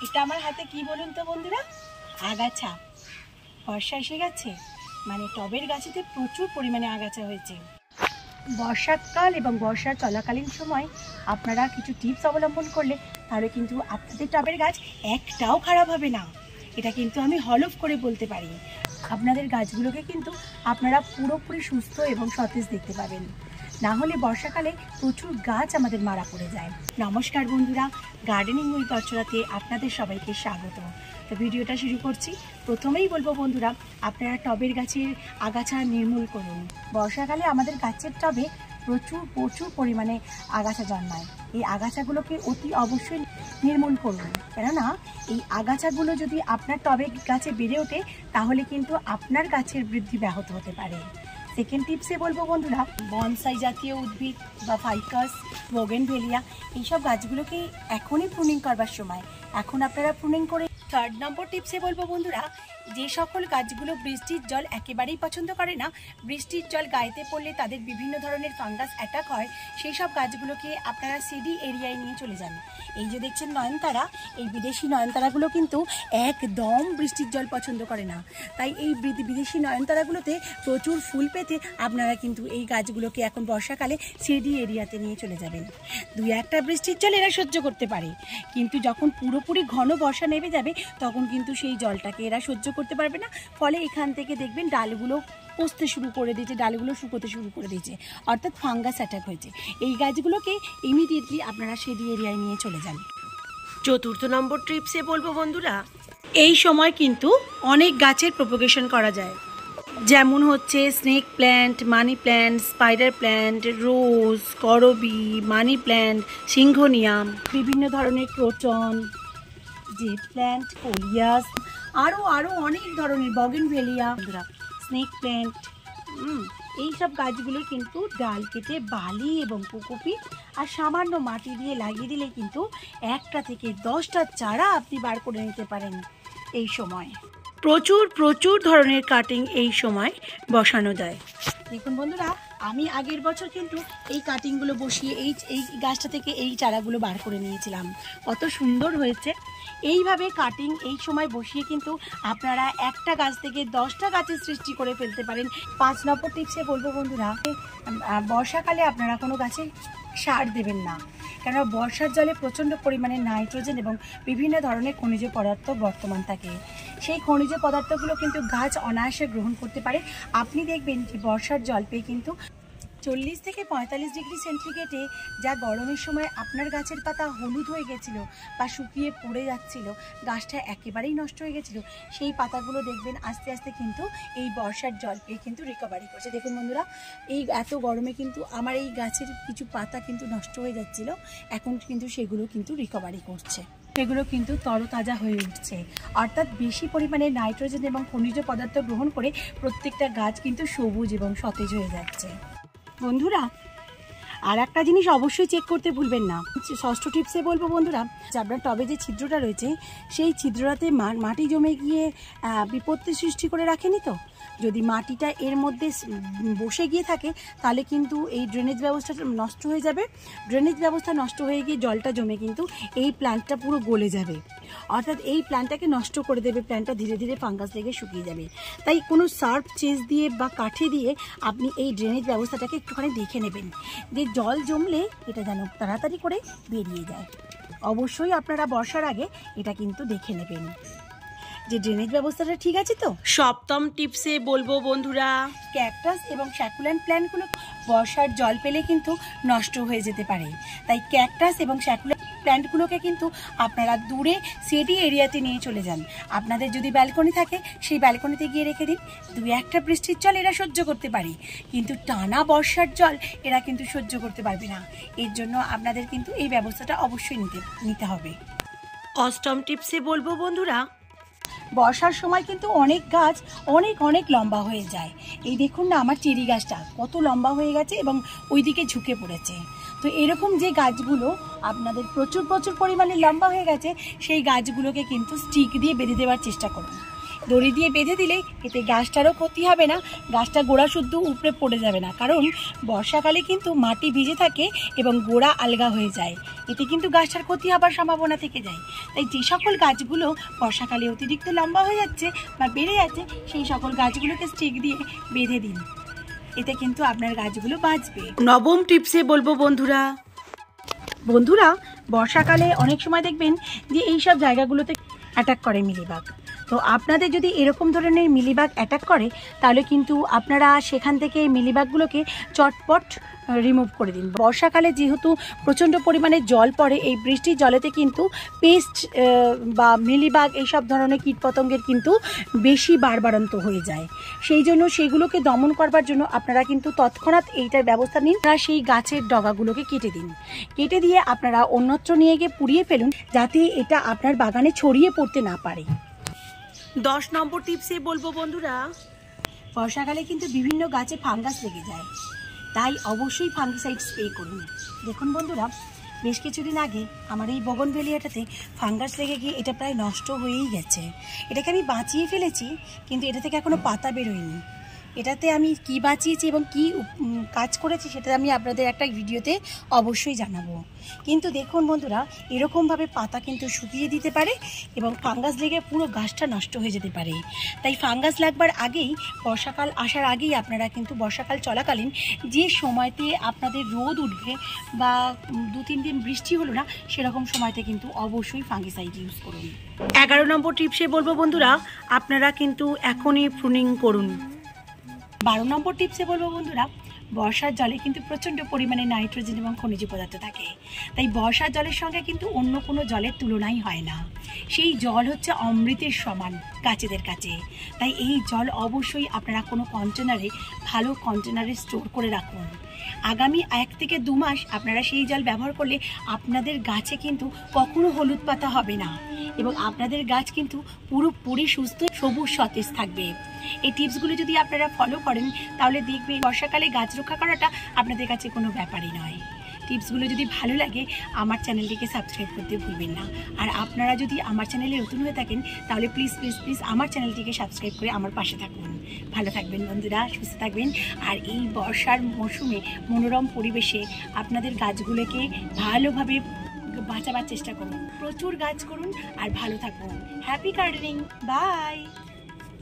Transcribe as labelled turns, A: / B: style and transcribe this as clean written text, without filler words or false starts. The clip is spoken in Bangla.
A: এটা আমার হাতে কি বলুন তো বন্ধুরা? আগাছা। বর্ষা এসে গেছে, মানে টবের গাছেতে প্রচুর পরিমাণে আগাছা হয়েছে। বর্ষাকাল এবং বর্ষার চলাকালীন সময় আপনারা কিছু টিপস অবলম্বন করলে তাহলে কিন্তু আপনাদের টবের গাছ একটাও খারাপ হবে না। এটা কিন্তু আমি হলফ করে বলতে পারি। আপনাদের গাছগুলোকে কিন্তু আপনারা পুরোপুরি সুস্থ এবং সতেজ দেখতে পাবেন। না হলে বর্ষাকালে প্রচুর গাছ আমাদের মারা পড়ে যায়। নমস্কার বন্ধুরা, গার্ডেনিং উইথ অর্চনাতে আপনাদের সবাইকে স্বাগত। তো ভিডিওটা শুরু করছি। প্রথমেই বলবো বন্ধুরা, আপনারা টবের গাছের আগাছা নির্মূল করুন। বর্ষাকালে আমাদের গাছের টবে প্রচুর পরিমাণে আগাছা জন্মায়। এই আগাছাগুলোকে অতি অবশ্যই নির্মূল করুন, কেননা এই আগাছাগুলো যদি আপনার টবে গাছে বেড়ে ওঠে তাহলে কিন্তু আপনার গাছের বৃদ্ধি ব্যাহত হতে পারে। সেকেন্ড টিপসে বলবো বন্ধুরা, বনসাই জাতীয় উদ্ভিদ বা ফাইকাস, বোগেনভেলিয়া এইসব গাছগুলোকে এখনই প্রুনিং করবার সময়, এখন আপনারা প্রুনিং করে। থার্ড নম্বর টিপসে বলবো বন্ধুরা, যে সকল গাছগুলো বৃষ্টির জল একেবারেই পছন্দ করে না, বৃষ্টির জল গায়েতে পড়লে তাদের বিভিন্ন ধরনের ফাঙ্গাস অ্যাটাক হয়, সেই সব গাছগুলোকে আপনারা সিডি এরিয়ায় নিয়ে চলে যান। এই যে দেখছেন নয়নতারা, এই বিদেশি নয়নতারাগুলো কিন্তু একদম বৃষ্টির জল পছন্দ করে না। তাই এই বিদেশি নয়নতারাগুলোতে প্রচুর ফুল পেতে আপনারা কিন্তু এই গাছগুলোকে এখন বর্ষাকালে সিডি এরিয়াতে নিয়ে চলে যাবেন। দুই একটা বৃষ্টির জল এরা সহ্য করতে পারে, কিন্তু যখন পুরোপুরি ঘন বর্ষা নেমে যাবে তখন কিন্তু সেই জলটাকে এরা সহ্য করতে পারবে না। ফলে এখান থেকে দেখবেন ডালগুলো পচতে শুরু করে দিয়েছে, ডালগুলো শুকোতে শুরু করে দিয়েছে, অর্থাৎ ফাঙ্গাস অ্যাটাক হয়েছে। এই গাছগুলোকে ইমিডিয়েটলি আপনারা সিডি এরিয়ায় নিয়ে চলে যান। চতুর্থ নম্বর ট্রিপসে বলবো বন্ধুরা, এই সময় কিন্তু অনেক গাছের প্রপোগেশন করা যায়, যেমন হচ্ছে snake plant, money plant, spider plant, rose, করবি, মানি প্ল্যান্ট, সিংঘোনিয়াম, বিভিন্ন ধরনের ক্রোটন, জেড প্ল্যান্ট, কোলিয়াস, আরও অনেক ধরনের বগেনভেলিয়া, স্নেক প্ল্যান্ট। এইসব গাছগুলো কিন্তু ডাল কেটে বালি এবং কোকোপিট আর সামান্য মাটি দিয়ে লাগিয়ে দিলে কিন্তু 1টা থেকে 10টা চারা আপনি বার করে নিতে পারেন। এই সময় প্রচুর ধরনের কাটিং এই সময় বসানো যায়। দেখুন বন্ধুরা, আমি আগের বছর কিন্তু এই কাটিংগুলো বসিয়ে এই গাছটা থেকে এই চারাগুলো বার করে নিয়েছিলাম। কত সুন্দর হয়েছে। এইভাবে কাটিং এই সময় বসিয়ে কিন্তু আপনারা একটা গাছ থেকে 10টা গাছের সৃষ্টি করে ফেলতে পারেন। 5 নম্বর টিপসে বলবো বন্ধুরা, বর্ষাকালে আপনারা কোনো গাছে সার দেবেন না, কেননা বর্ষার জলে প্রচণ্ড পরিমাণে নাইট্রোজেন এবং বিভিন্ন ধরনের খনিজ পদার্থ বর্তমান থাকে। সেই খনিজ পদার্থগুলো কিন্তু গাছ অনায়াসে গ্রহণ করতে পারে। আপনি দেখবেন যে বর্ষার জল পেয়ে কিন্তু 40 থেকে 45 ডিগ্রি সেন্টিগ্রেডে যা গরমের সময় আপনার গাছের পাতা হলুদ হয়ে গেছিলো বা শুকিয়ে পড়ে যাচ্ছিলো, গাছটা একেবারেই নষ্ট হয়ে গেছিলো, সেই পাতাগুলো দেখবেন আস্তে আস্তে কিন্তু এই বর্ষার জল পেয়ে কিন্তু রিকভারি করছে। দেখুন বন্ধুরা, এই এত গরমে কিন্তু আমার এই গাছের কিছু পাতা কিন্তু নষ্ট হয়ে যাচ্ছিলো, এখন কিন্তু সেগুলো কিন্তু রিকভারি করছে, সেগুলো কিন্তু তরতাজা হয়ে উঠছে। অর্থাৎ বেশি পরিমাণে নাইট্রোজেন এবং খনিজ পদার্থ গ্রহণ করে প্রত্যেকটা গাছ কিন্তু সবুজ এবং সতেজ হয়ে যাচ্ছে। বন্ধুরা, আর একটা জিনিস অবশ্যই চেক করতে ভুলবেন না। ষষ্ঠ টিপসে বলবো বন্ধুরা, আপনার টবে যে ছিদ্রটা রয়েছে সেই ছিদ্রটাতে মাটি জমে গিয়ে বিপত্তি সৃষ্টি করে রাখেনি তো? যদি মাটিটা এর মধ্যে বসে গিয়ে থাকে তাহলে কিন্তু এই ড্রেনেজ ব্যবস্থাটা নষ্ট হয়ে যাবে। ড্রেনেজ ব্যবস্থা নষ্ট হয়ে গিয়ে জলটা জমে কিন্তু এই প্ল্যান্টটা পুরো গলে যাবে, অর্থাৎ এই প্ল্যান্টটাকে নষ্ট করে দেবে। প্ল্যান্টটা ধীরে ধীরে ফাঙ্গাস লেগে শুকিয়ে যাবে। তাই কোনো শার্প চেজ দিয়ে বা কাঠি দিয়ে আপনি এই ড্রেনেজ ব্যবস্থাটাকে একটুখানি দেখে নেবেন যে জল জমলে এটা যেন তাড়াতাড়ি করে বেরিয়ে যায়। অবশ্যই আপনারা বর্ষার আগে এটা কিন্তু দেখে নেবেন যে ড্রেনেজ ব্যবস্থাটা ঠিক আছে তো। সপ্তম টিপসে বলবো বন্ধুরা, ক্যাকটাস এবং স্যাকুল্যান্ট প্ল্যান্টগুলো বর্ষার জল পেলে কিন্তু নষ্ট হয়ে যেতে পারে। তাই ক্যাকটাস এবং স্যাকুল্যান্ট প্ল্যান্টগুলোকে কিন্তু আপনারা দূরে সিডি এরিয়াতে নিয়ে চলে যান। আপনাদের যদি ব্যালকনি থাকে সেই ব্যালকনিতে গিয়ে রেখে দিন। 2-1টা বৃষ্টির জল এরা সহ্য করতে পারে, কিন্তু টানা বর্ষার জল এরা কিন্তু সহ্য করতে পারবে না। এর জন্য আপনাদের কিন্তু এই ব্যবস্থাটা অবশ্যই নিতে হবে। অষ্টম টিপসে বলবো বন্ধুরা, বর্ষার সময় কিন্তু অনেক গাছ অনেক লম্বা হয়ে যায়। এই দেখুন না, আমার চেরি গাছটা কত লম্বা হয়ে গেছে এবং ওইদিকে ঝুঁকে পড়েছে। তো এরকম যে গাছগুলো আপনাদের প্রচুর পরিমাণে লম্বা হয়ে গেছে, সেই গাছগুলোকে কিন্তু স্টিক দিয়ে বেঁধে দেওয়ার চেষ্টা করুন। দড়ি দিয়ে বেঁধে দিলে এতে গাছটারও ক্ষতি হবে না, গাছটা গোড়া শুদ্ধ উপড়ে পড়ে যাবে না, কারণ বর্ষাকালে কিন্তু মাটি ভিজে থাকে এবং গোড়া আলগা হয়ে যায়। এতে কিন্তু গাছটার ক্ষতি হবার সম্ভাবনা থেকে যায়। তাই যে সকল গাছগুলো বর্ষাকালে অতিরিক্ত লম্বা হয়ে যাচ্ছে বা বেড়ে যাচ্ছে সেই সকল গাছগুলোকে স্টিক দিয়ে বেঁধে দিন, এতে কিন্তু আপনার গাছগুলো বাঁচবে। নবম টিপসে বলবো বন্ধুরা বর্ষাকালে অনেক সময় দেখবেন যে এইসব জায়গাগুলোতে অ্যাটাক করে মিলিবাগ। তো আপনাদের যদি এরকম ধরনের মিলিবাগ অ্যাটাক করে তাহলে কিন্তু আপনারা সেখান থেকে মিলিবাগগুলোকে চটপট রিমুভ করে দিন। বর্ষাকালে যেহেতু প্রচণ্ড পরিমাণে জল পড়ে, এই বৃষ্টির জলেতে কিন্তু পেস্ট বা মিলিবাগ এইসব ধরনের কীটপতঙ্গের কিন্তু বেশি বাড়বাড়ন্ত হয়ে যায়। সেই জন্য সেগুলোকে দমন করবার জন্য আপনারা কিন্তু তৎক্ষণাৎ এইটার ব্যবস্থা নিন। আপনারা সেই গাছের ডগাগুলোকে কেটে দিন, কেটে দিয়ে আপনারা অন্যত্র নিয়ে গিয়ে পুড়িয়ে ফেলুন, যাতে এটা আপনার বাগানে ছড়িয়ে পড়তে না পারে। 10 নম্বর টিপসে বলবো বন্ধুরা, বর্ষাকালে কিন্তু বিভিন্ন গাছে ফাঙ্গাস লেগে যায়, তাই অবশ্যই ফাঙ্গিসাইড স্প্রে করুন। দেখুন বন্ধুরা, বেশ কিছুদিন আগে আমার এই বোগনভেলিয়াটাতে ফাঙ্গাস লেগে গিয়ে এটা প্রায় নষ্ট হয়েই গেছে। এটাকে আমি বাঁচিয়ে ফেলেছি, কিন্তু এটা থেকে এখনও পাতা বেরোয়নি। এটাতে আমি কি বাঁচিয়েছি এবং কি কাজ করেছি সেটা আমি আপনাদের একটা ভিডিওতে অবশ্যই জানাবো। কিন্তু দেখুন বন্ধুরা, এরকমভাবে পাতা কিন্তু শুকিয়ে দিতে পারে এবং ফাঙ্গাস লেগে পুরো গাছটা নষ্ট হয়ে যেতে পারে। তাই ফাঙ্গাস লাগবার আগেই, বর্ষাকাল আসার আগেই আপনারা কিন্তু বর্ষাকাল চলাকালীন যে সময়তে আপনাদের রোদ উঠবে বা 2-3 দিন বৃষ্টি হলো না, সেরকম সময়তে কিন্তু অবশ্যই ফাঙ্গিসাইড ইউজ করুন। 11 নম্বর টিপসে বলবো বন্ধুরা, আপনারা কিন্তু এখনই প্রুনিং করুন। 12 নম্বর টিপসে বলবো বন্ধুরা, বর্ষার জলে কিন্তু প্রচণ্ড পরিমাণে নাইট্রোজেন এবং খনিজ পদার্থ থাকে। তাই বর্ষার জলের সঙ্গে কিন্তু অন্য কোনো জলের তুলনাই হয় না। সেই জল হচ্ছে অমৃতের সমান গাছেদের কাছে। তাই এই জল অবশ্যই আপনারা কোনো কন্টেনারে, ভালো কন্টেনারে স্টোর করে রাখুন। আগামী 1 থেকে 2 মাস আপনারা সেই জল ব্যবহার করলে আপনাদের গাছে কিন্তু কখনো হলুদ পাতা হবে না এবং আপনাদের গাছ কিন্তু পুরোপুরি সুস্থ, সবুজ, সতেজ থাকবে। এই টিপসগুলো যদি আপনারা ফলো করেন তাহলে দেখবেন বর্ষাকালে গাছ রক্ষা করাটা আপনাদের কাছে কোনো ব্যাপারই নয়। টিপসগুলো যদি ভালো লাগে আমার চ্যানেলটিকে সাবস্ক্রাইব করতে ভুলবেন না। আর আপনারা যদি আমার চ্যানেলে নতুন হয়ে থাকেন তাহলে প্লিজ আমার চ্যানেলটিকে সাবস্ক্রাইব করে আমার পাশে থাকুন। ভালো থাকবেন বন্ধুরা, সুস্থ থাকবেন। আর এই বর্ষার মৌসুমে মনোরম পরিবেশে আপনাদের গাছগুলোকে ভালোভাবে বাঁচাবার চেষ্টা করুন। প্রচুর গাছ করুন আর ভালো থাকুন। Happy gardening, by.